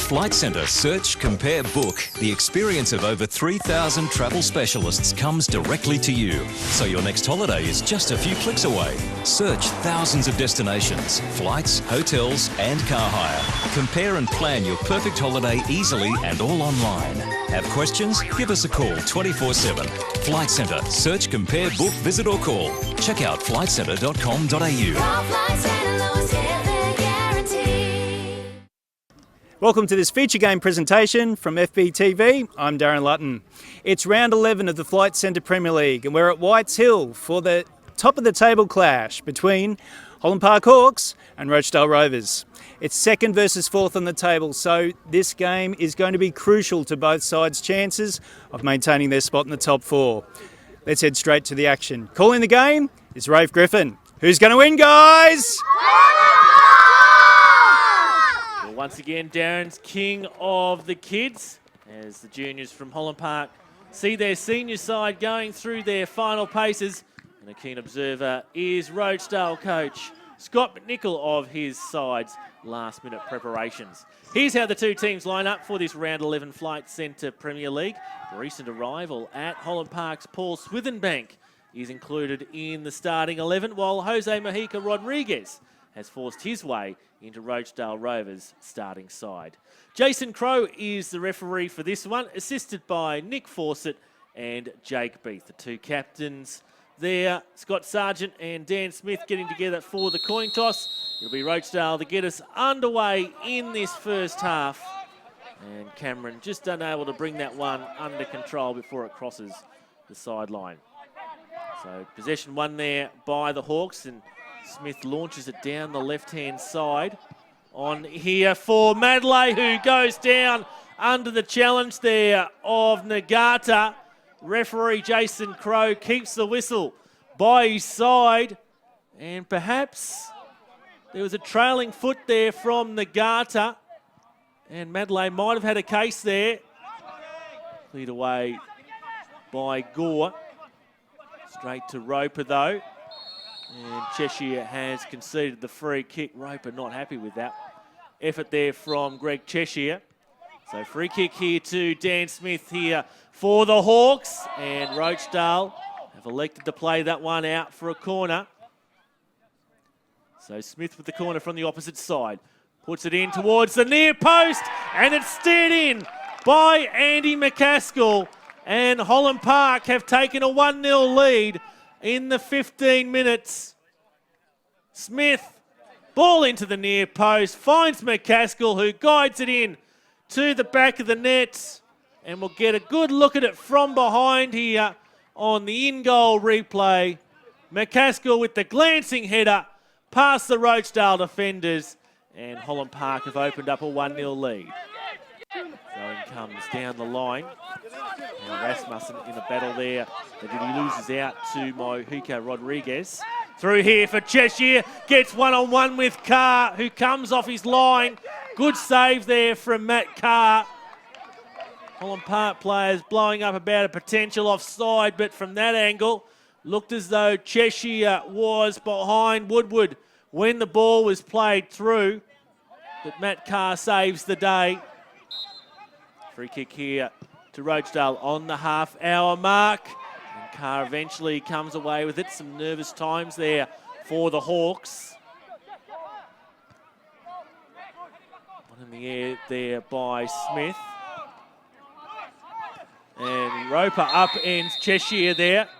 Flight Centre Search, Compare, Book, the experience of over 3,000 travel specialists comes directly to you. So your next holiday is just a few clicks away. Search thousands of destinations, flights, hotels and car hire. Compare and plan your perfect holiday easily and all online. Have questions? Give us a call 24/7. Flight Centre. Search, compare, book, visit or call. Check out flightcentre.com.au. Welcome to this feature game presentation from FBTV. I'm Darren Lutton. It's round 11 of the Flight Centre Premier League and we're at Whites Hill for the top of the table clash between Holland Park Hawks and Rochedale Rovers. It's second versus fourth on the table, so this game is going to be crucial to both sides' chances of maintaining their spot in the top four. Let's head straight to the action. Calling the game is Rafe Griffin. Who's going to win, guys? Well, once again, Darren's king of the kids as the juniors from Holland Park see their senior side going through their final paces. And a keen observer is Rochedale coach Scott McNichol of his side's last-minute preparations. Here's how the two teams line up for this round 11 Flight Centre Premier League. The recent arrival at Holland Park's Paul Swithenbank is included in the starting 11, while Jose Mojica Rodriguez has forced his way into Rochedale Rovers' starting side. Jason Crowe is the referee for this one, assisted by Nick Fawcett and Jake Beath, the two captains there. Scott Sargent and Dan Smith getting together for the coin toss. It'll be Rochedale to get us underway in this first half. And Cameron just unable to bring that one under control before it crosses the sideline. So possession won there by the Hawks, and Smith launches it down the left-hand side. On here for Madley, who goes down under the challenge there of Nagata. Referee Jason Crowe keeps the whistle by his side, and perhaps there was a trailing foot there from Nagata, and Madley might have had a case there. Cleared away by Gore. Straight to Roper though, and Cheshire has conceded the free kick. Roper not happy with that effort there from Greg Cheshire. So free kick here to Dan Smith here for the Hawks, and Rochedale have elected to play that one out for a corner. So Smith with the corner from the opposite side. Puts it in towards the near post, and it's steered in by Andy McCaskill. And Holland Park have taken a 1-0 lead in the 15 minutes. Smith, ball into the near post, finds McCaskill, who guides it in to the back of the net, and we'll get a good look at it from behind here on the in-goal replay. McCaskill with the glancing header past the Rochedale defenders, and Holland Park have opened up a 1-0 lead. Going comes down the line, and Rasmussen in a battle there, but he loses out to Mojica Rodriguez. Through here for Cheshire, gets one-on-one with Carr, who comes off his line. Good save there from Matt Carr. Holland Park players blowing up about a potential offside, but from that angle, looked as though Cheshire was behind Woodward when the ball was played through. But Matt Carr saves the day. Free kick here to Rochedale on the half-hour mark. And Carr eventually comes away with it. Some nervous times there for the Hawks. One in the air there by Smith. And Roper upends Cheshire there.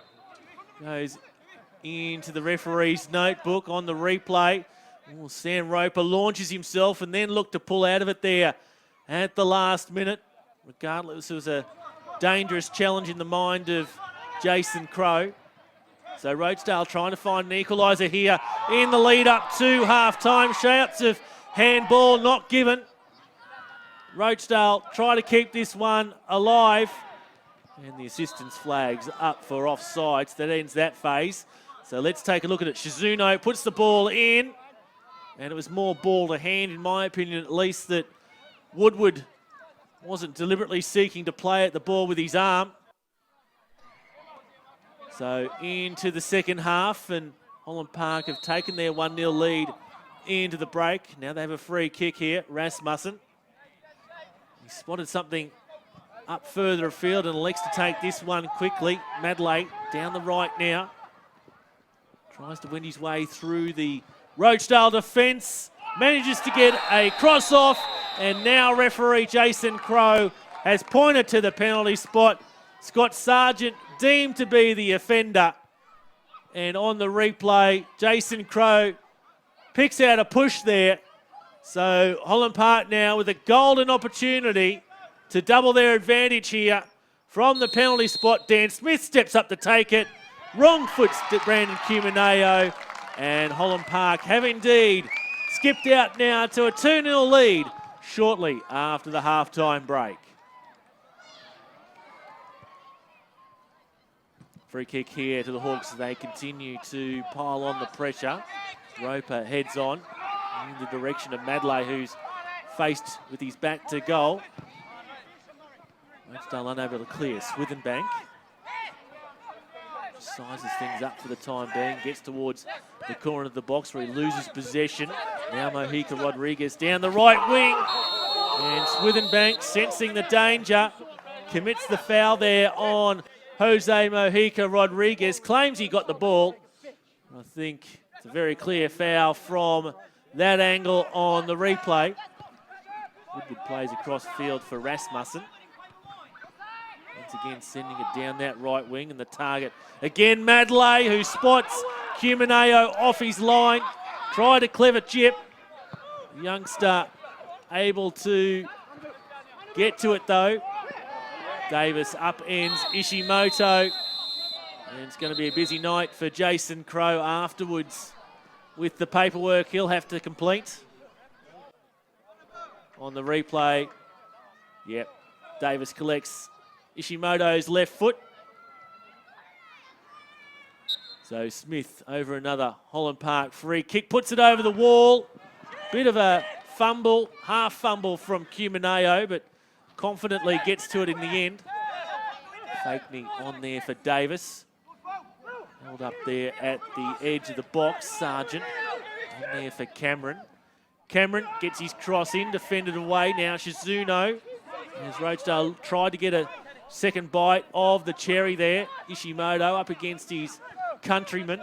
Goes into the referee's notebook on the replay. Oh, Sam Roper launches himself and then looked to pull out of it there at the last minute. Regardless, it was a dangerous challenge in the mind of Jason Crowe. So Rochedale trying to find an equaliser here in the lead up to half-time. Shouts of handball not given. Rochedale try to keep this one alive. And the assistant's flags up for offsides. That ends that phase. So let's take a look at it. Shizuno puts the ball in. And it was more ball to hand, in my opinion, at least, that Woodward wasn't deliberately seeking to play at the ball with his arm. So into the second half, and Holland Park have taken their 1-0 lead into the break. Now they have a free kick here, Rasmussen. He spotted something up further afield and elects to take this one quickly. Madley down the right now. Tries to win his way through the Rochedale defence. Manages to get a cross off. And now referee Jason Crowe has pointed to the penalty spot. Scott Sargent deemed to be the offender. And on the replay, Jason Crowe picks out a push there. So Holland Park now with a golden opportunity to double their advantage here from the penalty spot. Dan Smith steps up to take it. Wrong foot Brandon Cumineo. And Holland Park have indeed skipped out now to a 2-0 lead shortly after the halftime break. Free kick here to the Hawks as they continue to pile on the pressure. Roper heads on in the direction of Madley, who's faced with his back to goal. Rochedale unable to clear. Swithenbank just sizes things up for the time being. Gets towards the corner of the box where he loses possession. Now Mojica Rodriguez down the right wing. And Swithenbank, sensing the danger, commits the foul there on Jose Mojica Rodriguez. Claims he got the ball. I think it's a very clear foul from that angle on the replay. Woodward plays across field for Rasmussen. Once again sending it down that right wing, and the target again Madley, who spots Cumineo off his line. Tried a clever chip. The youngster able to get to it though. Davis upends Ishimoto. And it's going to be a busy night for Jason Crowe afterwards with the paperwork he'll have to complete. On the replay, yep, Davis collects Ishimoto's left foot. So Smith over another Holland Park free kick, puts it over the wall. Bit of a fumble, half fumble from Cumineo, but confidently gets to it in the end. Fakeney on there for Davis. Held up there at the edge of the box. Sargent on there for Cameron. Cameron gets his cross in, defended away. Now Shizuno, as Rochedale tried to get a second bite of the cherry there. Ishimoto up against his countryman.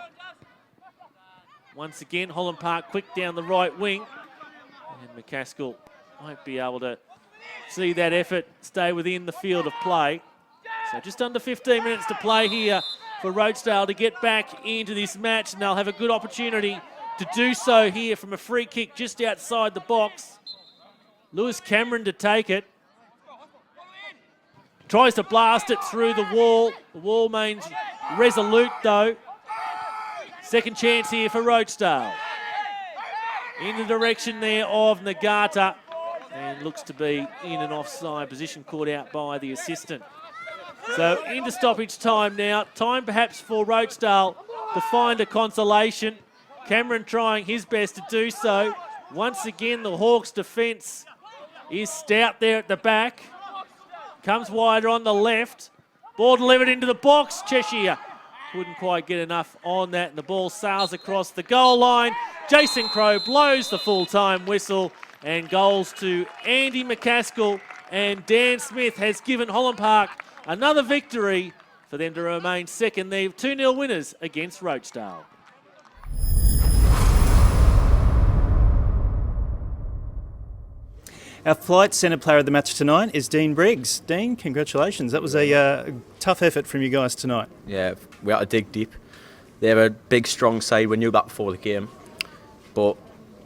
Once again, Holland Park quick down the right wing. And McCaskill won't be able to see that effort stay within the field of play. So just under 15 minutes to play here for Rochedale to get back into this match, and they'll have a good opportunity to do so here from a free kick just outside the box. Lewis Cameron to take it. Tries to blast it through the wall. The wall remains resolute though. Second chance here for Rochedale. In the direction there of Nagata. And looks to be in an offside position, caught out by the assistant. So into stoppage time now. Time perhaps for Rochedale to find a consolation. Cameron trying his best to do so. Once again, the Hawks' defence is stout there at the back. Comes wider on the left. Ball delivered into the box. Cheshire couldn't quite get enough on that, and the ball sails across the goal line. Jason Crowe blows the full-time whistle, and goals to Andy McCaskill and Dan Smith has given Holland Park another victory for them to remain second. They're 2-0 winners against Rochedale. Our Flight Centre player of the match tonight is Dean Briggs. Dean, congratulations. That was a tough effort from you guys tonight. Yeah, we had to dig deep. They were a big, strong side. We knew that before the game. But,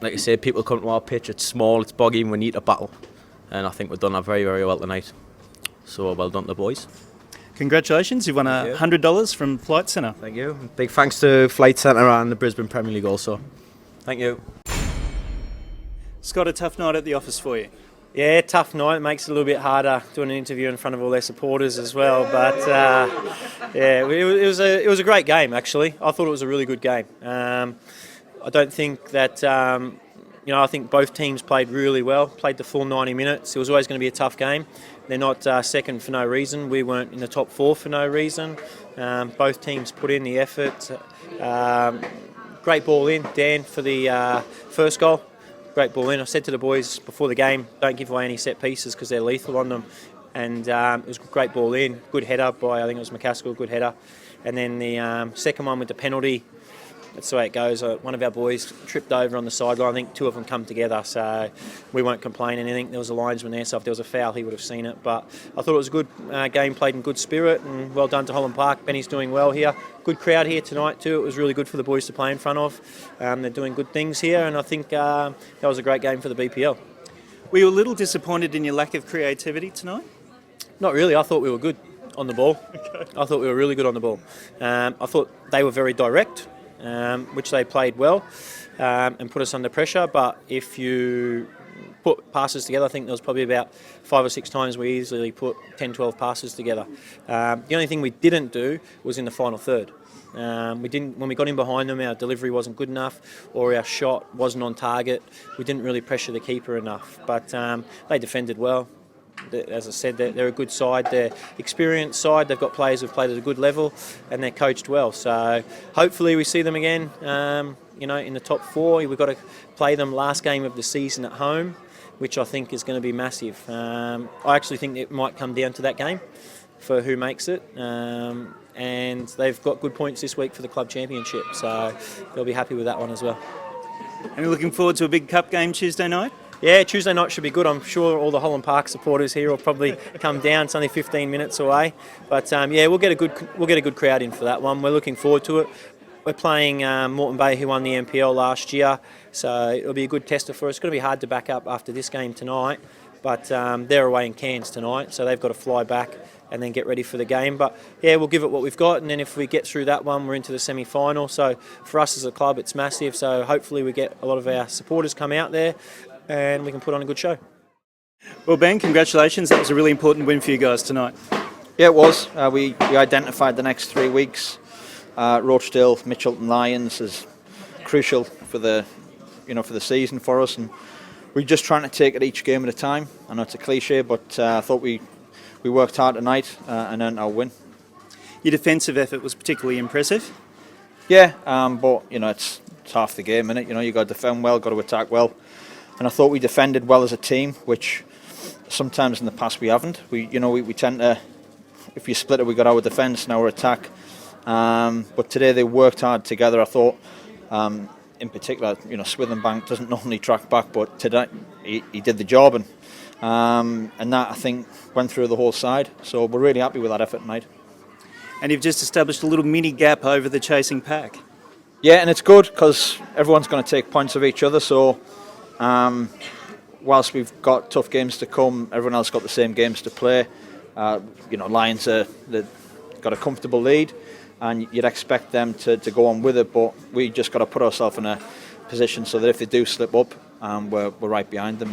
like I said, people come to our pitch. It's small, it's boggy, and we need to battle. And I think we've done that very, very well tonight. So, well done to the boys. Congratulations. You've won $100 from Flight Centre. Thank you. Big thanks to Flight Centre and the Brisbane Premier League also. Thank you. Scott, a tough night at the office for you. Yeah, tough night. It makes it a little bit harder doing an interview in front of all their supporters as well. But yeah, it was a great game actually. I thought it was a really good game. I don't think that I think both teams played really well. Played the full 90 minutes. It was always going to be a tough game. They're not second for no reason. We weren't in the top four for no reason. Both teams put in the effort. Great ball in, Dan, for the first goal. great ball in. I said to the boys before the game, don't give away any set pieces because they're lethal on them. And it was a great ball in, good header by, I think it was McCaskill, good header. And then the second one with the penalty, that's the way it goes. One of our boys tripped over on the sideline. I think two of them come together, so we won't complain anything. There was a linesman there, so if there was a foul, he would have seen it. But I thought it was a good game, played in good spirit, and well done to Holland Park. Benny's doing well here. Good crowd here tonight too. It was really good for the boys to play in front of. They're doing good things here, and I think that was a great game for the BPL. Were you a little disappointed in your lack of creativity tonight? Not really. I thought we were good on the ball. Okay. I thought we were really good on the ball. I thought they were very direct, which they played well and put us under pressure. But if you put passes together, I think there was probably about 5 or 6 times we easily put 10, 12 passes together. The only thing we didn't do was in the final third. When we got in behind them, our delivery wasn't good enough, or our shot wasn't on target. We didn't really pressure the keeper enough. But they defended well. As I said, they're a good side. They're experienced side. They've got players who've played at a good level, and they're coached well. So hopefully we see them again. In the top 4. We've got to play them last game of the season at home, which I think is going to be massive. I actually think it might come down to that game for who makes it. And they've got good points this week for the club championship, so they'll be happy with that one as well. And you're looking forward to a big cup game Tuesday night? Yeah, Tuesday night should be good. I'm sure all the Holland Park supporters here will probably come down. It's only 15 minutes away, but we'll get a good crowd in for that one. We're looking forward to it. We're playing Moreton Bay, who won the NPL last year, so it'll be a good tester for us. It's going to be hard to back up after this game tonight, but they're away in Cairns tonight, so they've got to fly back and then get ready for the game. But yeah, we'll give it what we've got, and then if we get through that one, we're into the semi-final. So for us as a club, it's massive. So hopefully we get a lot of our supporters come out there, and we can put on a good show. Well, Ben, congratulations. That was a really important win for you guys tonight. Yeah, it was. We identified the next 3 weeks. Rochedale, Mitchelton Lions is crucial for the season for us, and we're just trying to take it each game at a time. I know it's a cliche, but I thought we worked hard tonight and earned our win. Your defensive effort was particularly impressive. Yeah, but it's half the game, innit? You got to defend well, got to attack well. And I thought we defended well as a team, which sometimes in the past we haven't. We tend to, if you split it, we got our defence and our attack. But today they worked hard together. I thought, in particular, Swithenbank doesn't normally track back, but today he did the job, and that I think went through the whole side. So we're really happy with that effort tonight. And you've just established a little mini gap over the chasing pack. Yeah, and it's good because everyone's going to take points of each other. So whilst we've got tough games to come, everyone else got the same games to play. Lions got a comfortable lead, and you'd expect them to go on with it, but we just got to put ourselves in a position so that if they do slip up, we're right behind them,